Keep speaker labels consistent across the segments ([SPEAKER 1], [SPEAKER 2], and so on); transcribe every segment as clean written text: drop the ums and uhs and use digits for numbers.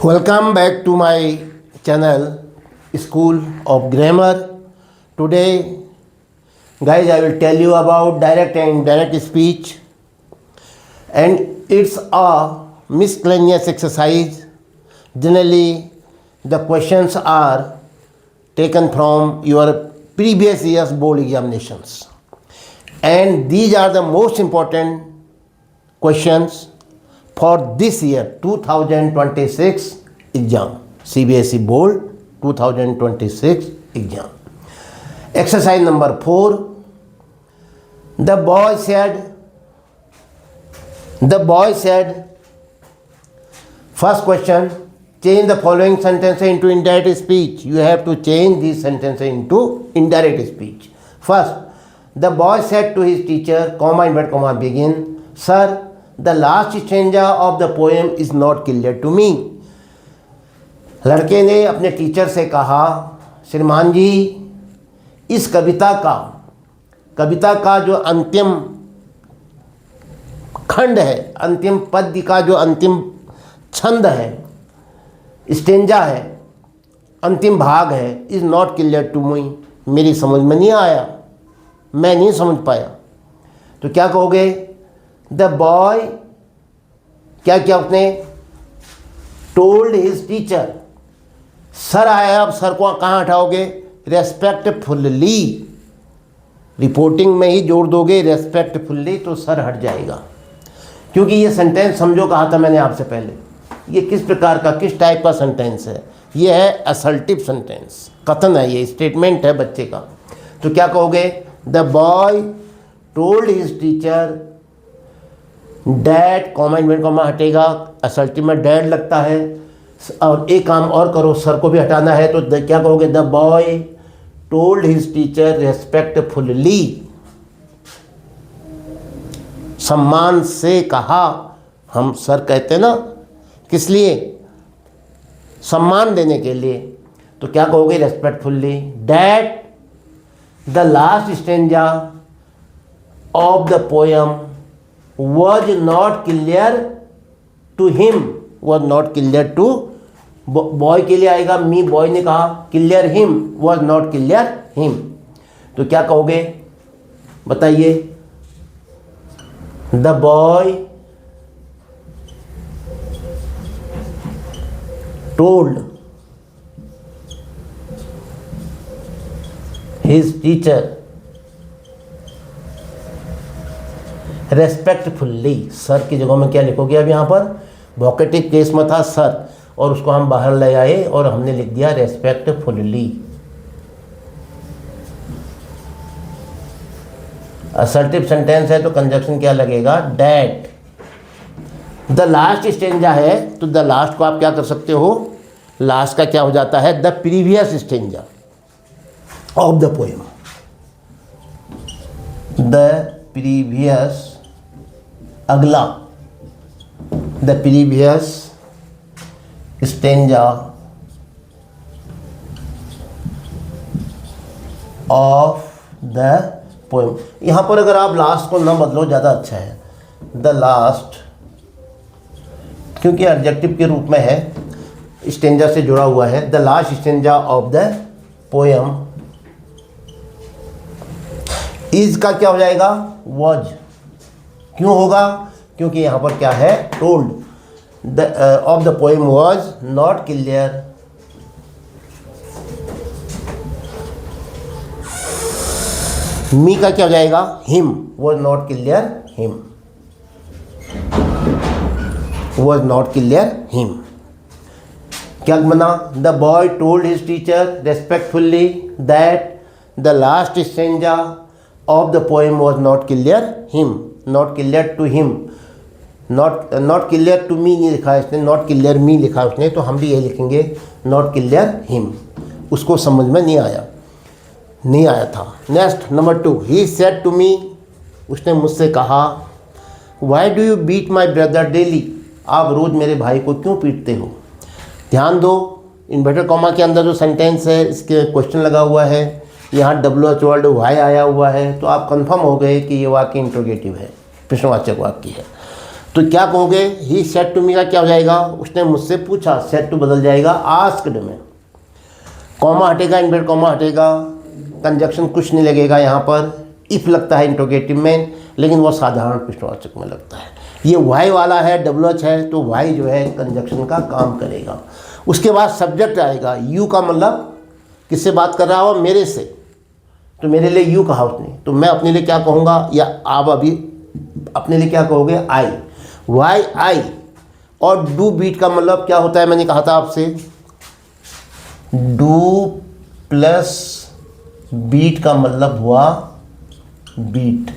[SPEAKER 1] Welcome back to my channel School of Grammar. Today, guys, I will tell you about direct and indirect speech, and it's a miscellaneous exercise. Generally, the questions are taken from your previous year's board examinations, and these are the most important questions for this year 2026 exam, CBSE board 2026 exam. Exercise number 4. The boy said, first question, change the following sentences into indirect speech. You have to change these sentences into indirect speech. First, the boy said to his teacher, comma, inverted comma, begin, sir, the last stanza of the poem is not clear to me. लड़के ने अपने teacher से कहा, श्रीमान जी, इस कविता का जो अंतिम खंड है, अंतिम पद्य का जो अंतिम छंद है, स्टेंजा है, अंतिम भाग है, is not clear to me, मेरी समझ में नहीं आया, मैं नहीं समझ पाया. तो क्या कहोगे? द बॉय क्या उसने टोल्ड हिज टीचर. सर आया, अब सर को कहाँ हटाओगे? रेस्पेक्टफुल्ली. रिपोर्टिंग में ही जोड़ दोगे रेस्पेक्टफुल्ली तो सर हट जाएगा. क्योंकि ये सेंटेंस समझो, कहा था मैंने आपसे पहले, ये किस प्रकार का, किस टाइप का सेंटेंस है. ये है असल्टिव सेंटेंस, कथन है, ये स्टेटमेंट है बच्चे का. तो क्या कहोगे? The boy told his teacher dad, comma inverted comma हटेगा, असल्टिव में डैड लगता है. और एक काम और करो, सर को भी हटाना है, तो क्या कहोगे? The boy told his teacher respectfully, सम्मान से कहा. हम सर कहते ना, किस लिए? सम्मान देने के लिए. तो क्या कहोगे? Respectfully. That the last stanza of the poem was not clear to him, was not clear to boy के लिए आएगा, मी बॉय ने कहा, clear him, was not clear him. तो क्या कहोगे? बताइए. The boy told his teacher respectfully. Sir की जगह में क्या लिखोगे? अब यहाँ पर वोकेटिव केस में था सर, और उसको हम बाहर ले आए और हमने लिख दिया रेस्पेक्टफुल्ली. असर्टिव सेंटेंस है तो कंजक्शन क्या लगेगा? डैट. द लास्ट स्टेंजा है तो द लास्ट को आप क्या कर सकते हो? लास्ट का क्या हो जाता है? The previous stanza of the poem. The previous, अगला, the previous stanza of the poem. यहाँ पर अगर आप लास्ट को ना बदलो ज़्यादा अच्छा है. द लास्ट, क्योंकि एडजेक्टिव के रूप में है, स्टेंजा से जुड़ा हुआ है. The last stanza of the poem. Is का क्या हो जाएगा? वॉज. क्यों होगा? क्योंकि यहाँ पर क्या है? Told. The of the poem was not clear. Me का क्या हो जाएगा? Him. Was not clear him. Was not clear him. क्या बना? The boy told his teacher respectfully that the last stanza of the poem was not clear him. Not clear to him. Not clear to me नहीं लिखा है इसने, not clear मी लिखा है उसने, तो हम भी ये लिखेंगे नॉट क्लियर हिम. उसको समझ में नहीं आया था. Next number 2. He said to me, उसने मुझसे कहा, why do you beat my brother daily, आप रोज़ मेरे भाई को क्यों पीटते हो. ध्यान दो, इन्वर्टेड कॉमा के अंदर जो सेंटेंस है इसके क्वेश्चन लगा हुआ है, यहाँ WH वर्ड वाई आया हुआ है, तो आप कंफर्म हो गए कि ये वाक्य इंट्रोगेटिव है, प्रश्नवाचक वाक्य है. तो क्या कहोगे, ही सेड टू मी का क्या हो जाएगा, उसने मुझसे पूछा, सेड टू बदल जाएगा आस्क्ड में, कॉमा हटेगा, इनवर्टेड कॉमा हटेगा, कंजक्शन कुछ नहीं लगेगा यहाँ पर, इफ लगता है इंट्रोगेटिव में, लेकिन वो साधारण प्रश्नवाचक में लगता है। ये वाई वाला है, WH है, तो वाई जो है कंजक्शन का काम करेगा। उसके बाद सब्जेक्ट आएगा, यू का मतलब किससे बात कर रहा हो, मेरे से, तो मेरे लिए यू कहा उसने, तो मैं अपने लिए क्या कहूँगा, या आप अभी अपने लिए क्या कहोगे, आई, वाई आई। और डू बीट का मतलब क्या होता है, मैंने कहा था आपसे, डू प्लस बीट का मतलब हुआ बीट।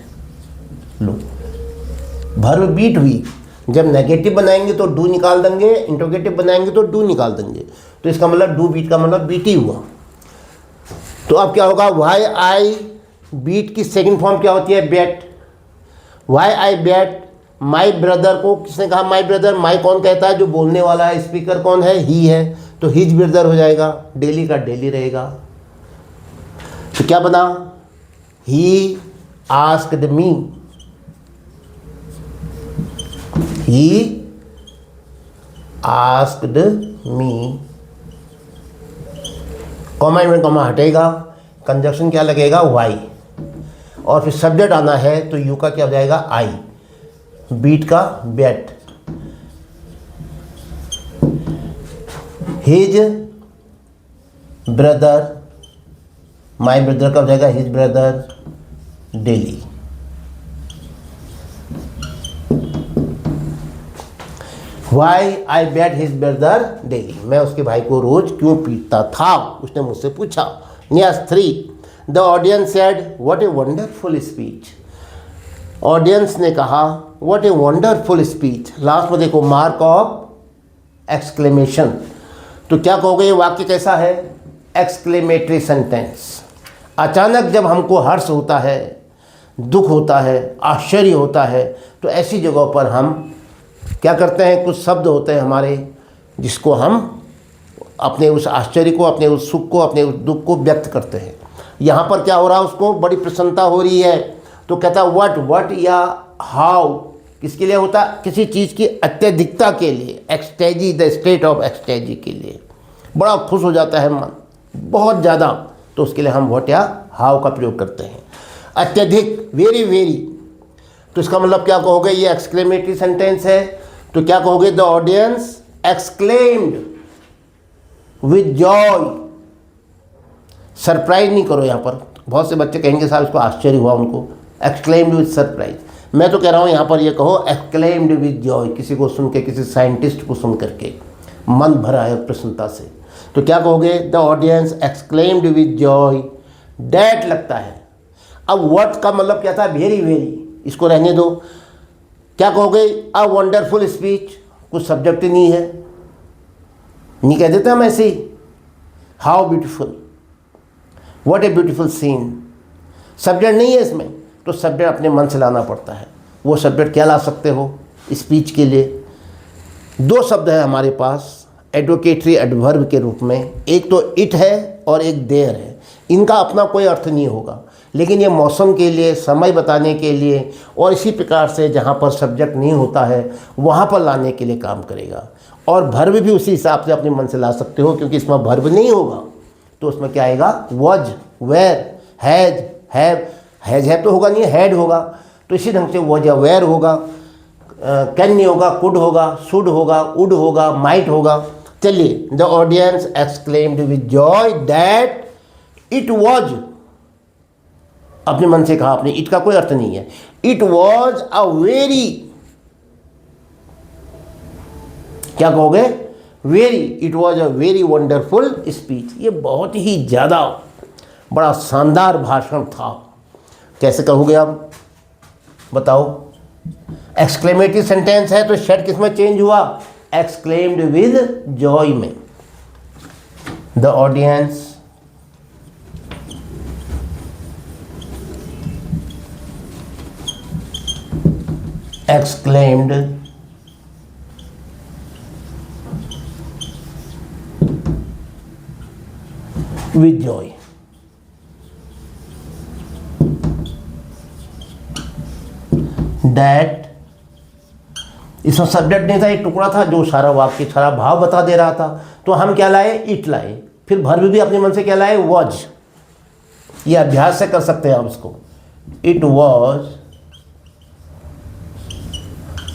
[SPEAKER 1] लो, वर्ब बीट हुई, जब नेगेटिव बनाएंगे तो डू निकाल देंगे, इंट्रोगेटिव बनाएंगे तो डू निकाल देंगे, तो इसका मतलब डू बीट का मतलब बीट ही हुआ। तो अब क्या होगा, वाई आई बीट की सेकंड फॉर्म क्या होती है, bat, why I bat. My brother को किसने कहा, माई ब्रदर, माई कौन कहता है, जो बोलने वाला है, स्पीकर कौन है, ही है, तो हिज ब्रदर हो जाएगा, डेली का डेली रहेगा। तो क्या बना, he asked me, he asked me, comma inverted comma हटेगा, कंजक्शन क्या लगेगा, वाई, और फिर सब्जेक्ट आना है तो यू का क्या हो जाएगा, आई, बीट का bat, his brother, my brother का हो जाएगा his brother daily. Y I bat his brother daily, मैं उसके भाई को रोज क्यों पीटता था, उसने मुझसे पूछा। नियस 3, the audience said what a wonderful speech, audience ने कहा what a wonderful speech. Last में देखो मार्क ऑफ एक्सक्लेमेशन, तो क्या कहोगे, ये वाक्य कैसा है, एक्सक्लेमेटरी सेंटेंस। अचानक जब हमको हर्ष होता है, दुख होता है, आश्चर्य होता है, तो ऐसी जगहों पर हम क्या करते हैं, कुछ शब्द होते हैं हमारे जिसको हम अपने उस आश्चर्य को, अपने उस सुख को, अपने उस दुख को व्यक्त करते हैं। यहाँ पर क्या हो रहा है, उसको बड़ी प्रसन्नता हो रही है, तो कहता है व्हाट या हाउ, किसके लिए होता है, किसी चीज़ की अत्यधिकता के लिए, एक्सटेजी, द स्टेट ऑफ एक्सटेजी के लिए, बड़ा खुश हो जाता है मन, बहुत ज़्यादा, तो उसके लिए हम व्हाट या हाउ का प्रयोग करते हैं। अत्यधिक, वेरी वेरी, तो इसका मतलब क्या कहोगे, ये एक्सक्लेमेटरी सेंटेंस है, तो क्या कहोगे, the audience exclaimed with Joy. Surprise नहीं करो यहाँ पर, बहुत से बच्चे कहेंगे साहब इसको आश्चर्य हुआ उनको, एक्सक्लेम्ड विद सरप्राइज, मैं तो कह रहा हूँ यहाँ पर ये कहो एक्सक्लेम्ड विद जॉय, किसी को सुन के, किसी साइंटिस्ट को सुन करके मन भरा है प्रसन्नता से, तो क्या कहोगे, the audience exclaimed with Joy that लगता है। अब व्हाट का मतलब क्या था, वेरी वेरी, इसको रहने दो, क्या कहोगे, अ वंडरफुल स्पीच, कुछ सब्जेक्ट ही नहीं है, नहीं कह देते हम ऐसे ही, how beautiful, what a beautiful scene, subject नहीं है इसमें, तो सब्जेक्ट अपने मन से लाना पड़ता है। वो सब्जेक्ट क्या ला सकते हो स्पीच के लिए, दो शब्द है हमारे पास एडवोकेटरी एडवर्ब के रूप में, एक तो इट है और एक देयर है। इनका अपना कोई अर्थ नहीं होगा, लेकिन ये मौसम के लिए, समय बताने के लिए, और इसी प्रकार से जहाँ पर सब्जेक्ट नहीं होता है वहाँ पर लाने के लिए काम करेगा। और भर्ब भी उसी हिसाब से अपने मन से ला सकते हो, क्योंकि इसमें भर्ब नहीं होगा तो उसमें क्या आएगा, was, were, has, have, has है तो होगा नहीं, हैड होगा, तो इसी ढंग से वॉज या वेयर होगा, कैन नहीं होगा, कुड होगा, शुड होगा, वुड होगा, माइट होगा। चलिए, the audience exclaimed with Joy that it was, अपने मन से कहा आपने, इट का कोई अर्थ नहीं है, इट वॉज अ वेरी, क्या कहोगे, very, it was a very wonderful speech, ये बहुत ही ज़्यादा बड़ा शानदार भाषण था। कैसे कहोगे आप, बताओ, एक्सक्लेमेटरी सेंटेंस है तो शेड किस में चेंज हुआ, एक्सक्लेम्ड विद जॉय में। The audience exclaimed with joy. That इसमें सब्जेक्ट नहीं था, एक टुकड़ा था जो सारा वाक्य सारा भाव बता दे रहा था। तो हम क्या लाए, इट लाए। फिर वर्ब भी अपने मन से क्या लाए, वॉज। ये अभ्यास से कर सकते हैं आप इसको। It was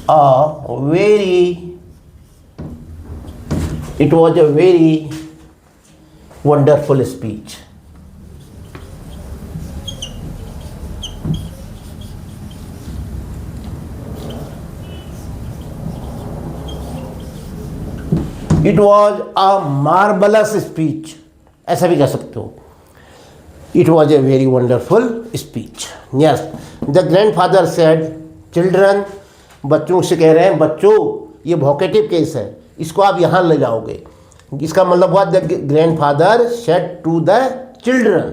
[SPEAKER 1] a very wonderful speech. It was a marvelous speech, ऐसा भी कह सकते हो। It was a very wonderful speech. Yes, the grandfather said, children, बच्चों से कह रहे हैं, बच्चों ये वोकेटिव केस है, इसको आप यहाँ ले जाओगे। इसका मतलब हुआ the grandfather said to the children,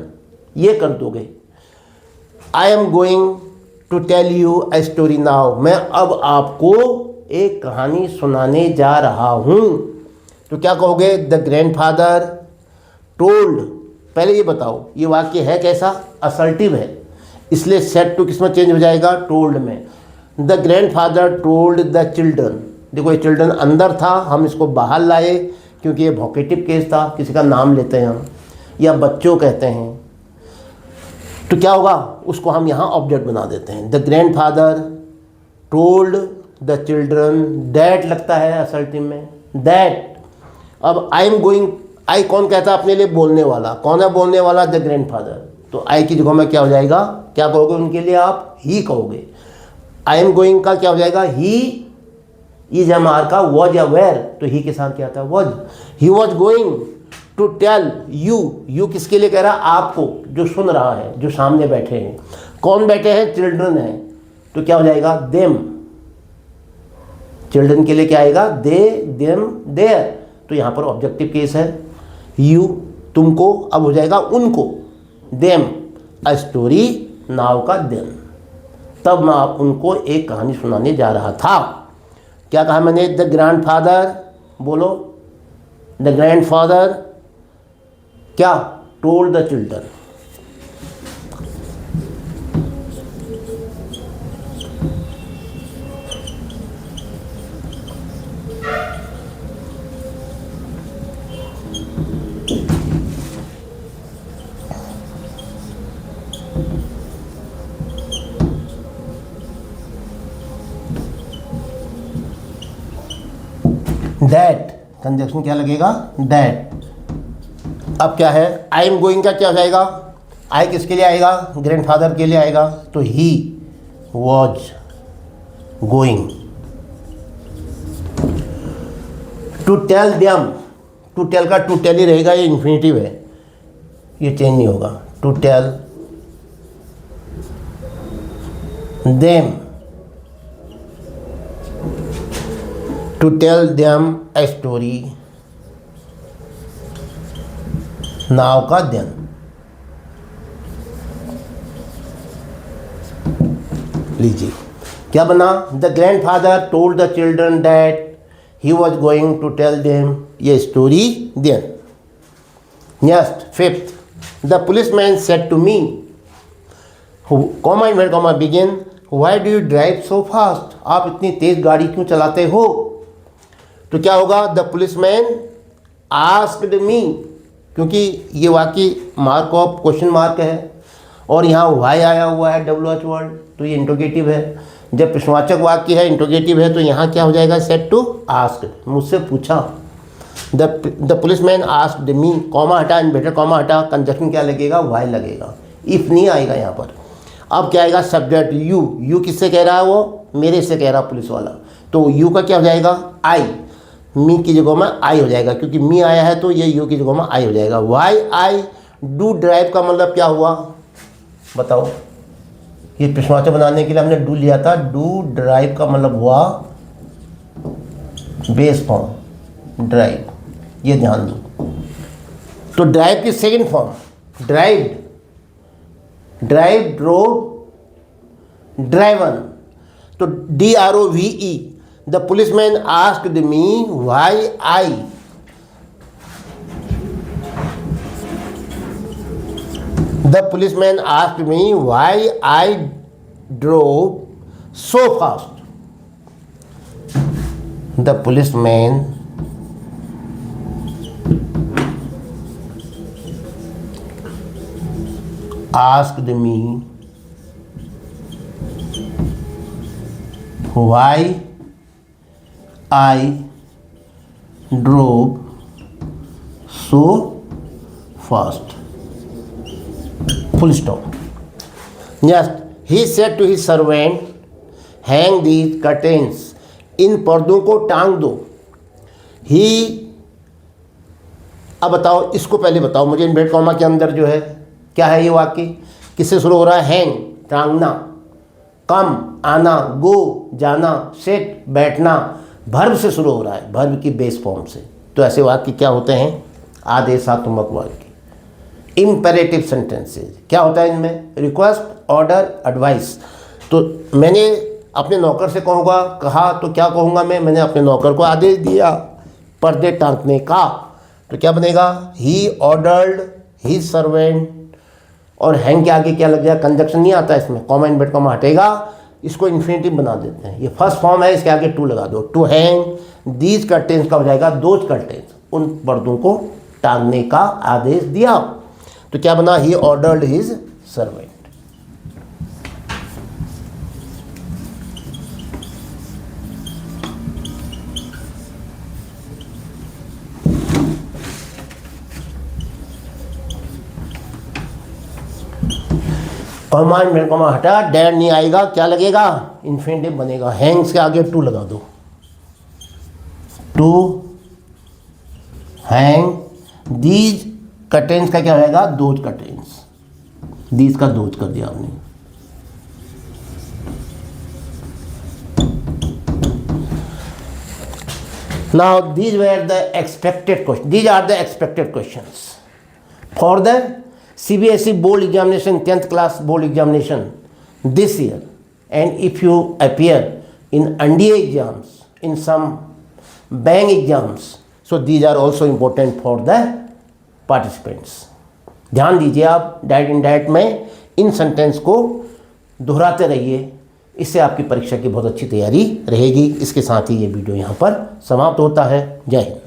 [SPEAKER 1] ये कर दोगे। I am going to tell you a story now, मैं अब आपको एक कहानी सुनाने जा रहा हूँ। तो क्या कहोगे, द ग्रैंडफादर टोल्ड। पहले ये बताओ ये वाक्य है कैसा, असर्टिव है, इसलिए सेड टू किस में चेंज हो जाएगा, टोल्ड में। The grandfather told the children, देखो ये चिल्ड्रन अंदर था, हम इसको बाहर लाए क्योंकि ये वोकेटिव केस था, किसी का नाम लेते हैं हम या बच्चों कहते हैं, तो क्या होगा, उसको हम यहाँ ऑब्जेक्ट बना देते हैं। The grandfather told the children, that लगता है असर्टिव में, दैट। अब आई एम गोइंग, आई कौन कहता है अपने लिए, बोलने वाला। कौन है बोलने वाला, द ग्रैंडफादर। तो आई की जगह में क्या हो जाएगा, क्या कहोगे उनके लिए आप, ही कहोगे। आई एम गोइंग का क्या हो जाएगा, ही। इज एम आर का वॉज या वेयर, तो ही के साथ क्या आता है, was. He was going to tell you, you किसके लिए कह रहा है, आपको, जो सुन रहा है, जो सामने बैठे हैं। कौन बैठे हैं, चिल्ड्रन है, तो क्या हो जाएगा, देम। चिल्ड्रन के लिए क्या आएगा, दे, देम, देयर। तो यहाँ पर ऑब्जेक्टिव केस है, यू तुमको, अब हो जाएगा उनको, देम अ स्टोरी, नाउ का देम। तब मैं उनको एक कहानी सुनाने जा रहा था। क्या कहा मैंने, द ग्रैंडफादर, बोलो, द ग्रैंडफादर क्या, told the children. That, conjunction क्या लगेगा, दैट। अब क्या है, आई एम गोइंग का क्या हो जाएगा, आई किसके लिए आएगा, ग्रैंडफादर के लिए आएगा, तो he was going to tell them. To tell का टू टेल ही रहेगा, ये इन्फिनिटिव है, ये चेंज नहीं होगा। To tell them, to tell them a story, now का then। लीजिए क्या बना, the grandfather told the children that he was going to tell them ये story then. Next, fifth, the policeman said to me, comma invert comma begin, why do you drive so fast, आप इतनी तेज गाड़ी क्यों चलाते हो। तो क्या होगा, द पुलिसमैन आस्क्ड मी, क्योंकि ये वाक्य मार्क ऑफ क्वेश्चन मार्क है और यहाँ वाई आया हुआ है, WH वर्ड, तो ये इंट्रोगेटिव है। जब प्रश्नवाचक वाक्य है, इंट्रोगेटिव है, तो यहाँ क्या हो जाएगा, सेड टू आस्क्ड, मुझसे पूछा। The policeman asked me, comma हटा, इन्वर्टेड कॉमा हटा, कंजक्शन क्या लगेगा, वाई लगेगा, इफ नहीं आएगा यहाँ पर। अब क्या आएगा, सब्जेक्ट यू, यू किससे कह रहा है, वो मेरे से कह रहा पुलिस वाला, तो यू का क्या हो जाएगा, आई। मी की जगह में आई हो जाएगा, क्योंकि मी आया है तो ये यू की जगह में आई हो जाएगा। वाई आई डू ड्राइव का मतलब क्या हुआ, बताओ। ये प्रश्नवाचक बनाने के लिए हमने डू लिया था, डू ड्राइव का मतलब हुआ बेस फॉर्म, ड्राइव, ये ध्यान दो। तो ड्राइव की second form, derived, drive, drove, driven, तो DROVE। The policeman asked me why I, the policeman asked me why I drove so fast. The policeman asked me why I drove so fast. Full stop. Next, he said to his servant, hang these curtains. इन पर्दों को टांग दो. ही, अब बताओ, इसको पहले बताओ मुझे इनवर्टेड कॉमा के अंदर जो है क्या है ये वाक्य, किससे शुरू हो रहा है? हैंग, टांगना, कम, आना, गो, जाना, सेट, बैठना, वर्ब से शुरू हो रहा है, वर्ब की बेस फॉर्म से. तो ऐसे वाक्य क्या होते हैं? आदेशात्मक वाक्य, इम्पेरेटिव सेंटेंसेस. क्या होता है इनमें? Request, order, advice. तो मैंने अपने नौकर से कहूँगा, कहा तो क्या कहूँगा मैंने अपने नौकर को आदेश दिया पर्दे टांगने का. तो क्या बनेगा? He ordered his servant. और हैंग के आगे क्या लग जाएगा? कंजक्शन नहीं आता इसमें, कॉमा इनवर्टेड कॉमा हटेगा, इसको इन्फिनेटिव बना देते हैं. ये फर्स्ट फॉर्म है, इसके आगे टू लगा दो. टू हैंग दीज कर्टेन्स का हो जाएगा दोज कर्टेन्स. उन पर्दों को टांगने का आदेश दिया. तो क्या बना? He ordered his servant. Comma inverted comma हटा, डैड नहीं आएगा, क्या लगेगा? इन्फिनेटिव बनेगा. हैंग्स के आगे टू लगा दो. टू हैंग दीज कर्टेन्स का क्या रहेगा? Those curtains. दीज का दोज कर दिया आपने. Now these were the expected question. These are the expected questions for the CBSE board examination, 10th class board examination this year. And if you appear in NDA exams, in some bank exams, so these are also important for the participants. ध्यान दीजिए आप direct indirect में इन sentence को दोहराते रहिए, इससे आपकी परीक्षा की बहुत अच्छी तैयारी रहेगी. इसके साथ ही ये वीडियो यहाँ पर समाप्त होता है. जय हिंद.